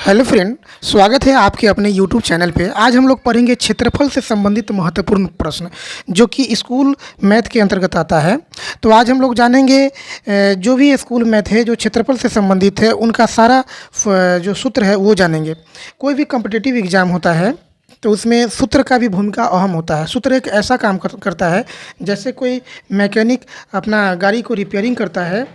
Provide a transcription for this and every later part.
Hello friend, स्वागत है आपके अपने यूट्यूब चैनल पे। आज हम लोग पढ़ेंगे क्षेत्रफल से संबंधित महत्वपूर्ण प्रश्न जो कि स्कूल मैथ के अंतर्गत आता है। तो आज हम लोग जानेंगे जो भी स्कूल मैथ है जो क्षेत्रफल से संबंधित है उनका सारा जो सूत्र है वो जानेंगे। कोई भी कॉम्पिटिटिव एग्ज़ाम होता है तो उसमें सूत्र का भी भूमिका अहम होता है। सूत्र एक ऐसा काम करता है जैसे कोई मैकेनिक अपना गाड़ी को रिपेयरिंग करता है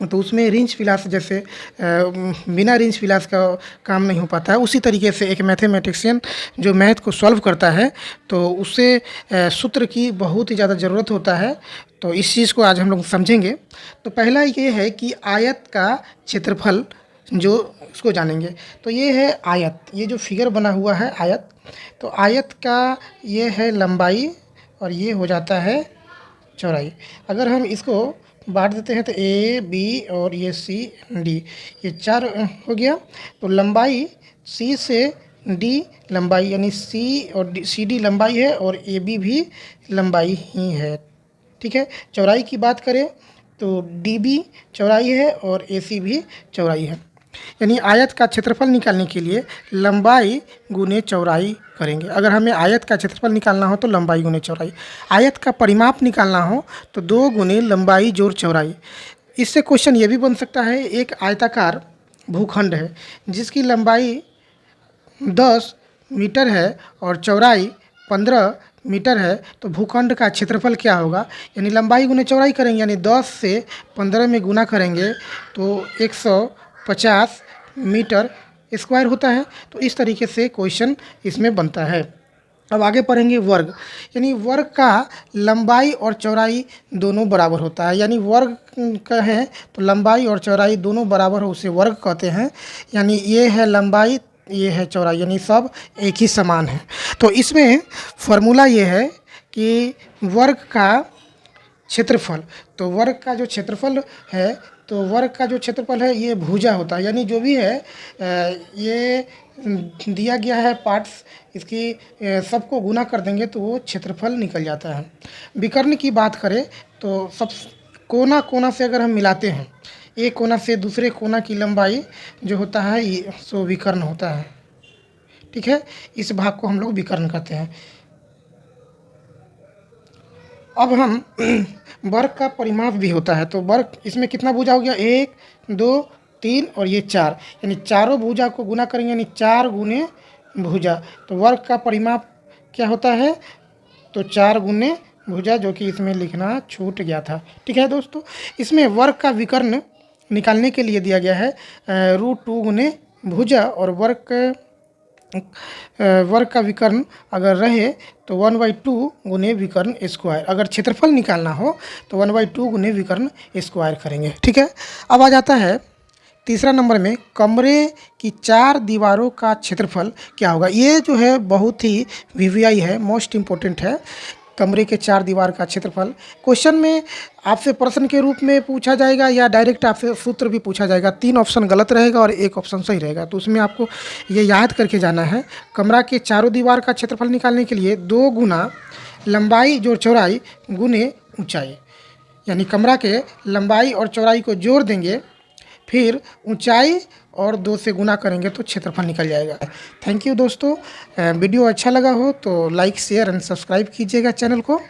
तो उसमें रिंच फिलास जैसे बिना रिंच फिलास का काम नहीं हो पाता है। उसी तरीके से एक मैथमेटिशियन जो मैथ को सॉल्व करता है तो उससे सूत्र की बहुत ही ज़्यादा ज़रूरत होता है। तो इस चीज़ को आज हम लोग समझेंगे। तो पहला ये है कि आयत का क्षेत्रफल जो उसको जानेंगे। तो ये है आयत, ये जो फिगर बना हुआ है आयत, तो आयत का ये है लंबाई और ये हो जाता है चौड़ाई। अगर हम इसको बांट देते हैं तो ए बी और ये सी डी, ये चार हो गया। तो लंबाई सी से डी लंबाई यानी सी और सी डी लंबाई है और ए बी भी लंबाई ही है। ठीक है। चौड़ाई की बात करें तो डी बी चौड़ाई है और ए सी भी चौड़ाई है। यानी आयत का क्षेत्रफल निकालने के लिए लंबाई गुने चौड़ाई करेंगे। अगर हमें आयत का क्षेत्रफल निकालना हो तो लंबाई गुने चौड़ाई। आयत का परिमाप निकालना हो तो 2 गुने लंबाई जोड़ चौड़ाई। इससे क्वेश्चन ये भी बन सकता है, एक आयताकार भूखंड है जिसकी लंबाई 10 मीटर है और चौड़ाई 15 मीटर है, तो भूखंड का क्षेत्रफल क्या होगा? यानी लंबाई गुने चौड़ाई करेंगे, यानी 10 से 15 में गुना करेंगे तो 150 मीटर स्क्वायर होता है। तो इस तरीके से क्वेश्चन इसमें बनता है। अब आगे पढ़ेंगे वर्ग। यानी वर्ग का लंबाई और चौड़ाई दोनों बराबर होता है। यानी वर्ग का है तो लंबाई और चौड़ाई दोनों बराबर हो उसे वर्ग कहते हैं। यानी ये है लंबाई, ये है चौड़ाई, यानी सब एक ही समान है। तो इसमें फॉर्मूला ये है कि वर्ग का क्षेत्रफल, तो वर्ग का जो क्षेत्रफल है, तो वर्ग का जो क्षेत्रफल है ये भुजा होता है। यानी जो भी है ये दिया गया है पार्ट्स, इसकी सबको गुना कर देंगे तो वो क्षेत्रफल निकल जाता है। विकर्ण की बात करें तो सब कोना कोना से अगर हम मिलाते हैं, एक कोना से दूसरे कोना की लंबाई जो होता है ये सो विकर्ण होता है। ठीक है, इस भाग को हम लोग विकर्ण कहते हैं। अब हम वर्ग का परिमाप भी होता है, तो वर्ग इसमें कितना भुजा हो गया? 1 2 3 और ये 4, यानी चारों भुजा को गुना करेंगे यानी 4 गुने भुजा। तो वर्ग का परिमाप क्या होता है? तो 4 गुने भुजा, जो कि इसमें लिखना छूट गया था। ठीक है दोस्तों, इसमें वर्ग का विकर्ण निकालने के लिए दिया गया है √2 गुने भुजा, और वर्ग का विकर्ण अगर रहे तो 1/2 गुने विकर्ण स्क्वायर। अगर क्षेत्रफल निकालना हो तो 1/2 गुने विकर्ण स्क्वायर करेंगे। ठीक है। अब आ जाता है तीसरा नंबर में, कमरे की 4 दीवारों का क्षेत्रफल क्या होगा? ये जो है बहुत ही वीवीआई है, मोस्ट इम्पोर्टेंट है। कमरे के 4 दीवार का क्षेत्रफल क्वेश्चन में आपसे प्रश्न के रूप में पूछा जाएगा या डायरेक्ट आपसे सूत्र भी पूछा जाएगा। 3 ऑप्शन गलत रहेगा और 1 ऑप्शन सही रहेगा। तो उसमें आपको ये याद करके जाना है, कमरा के चारों दीवार का क्षेत्रफल निकालने के लिए 2 गुना लंबाई जोड़ चौड़ाई गुने ऊंचाई। यानी कमरा के लंबाई और चौड़ाई को जोड़ देंगे, फिर ऊंचाई और 2 से गुना करेंगे तो क्षेत्रफल निकल जाएगा। थैंक यू दोस्तों। वीडियो अच्छा लगा हो तो लाइक शेयर एंड सब्सक्राइब कीजिएगा चैनल को।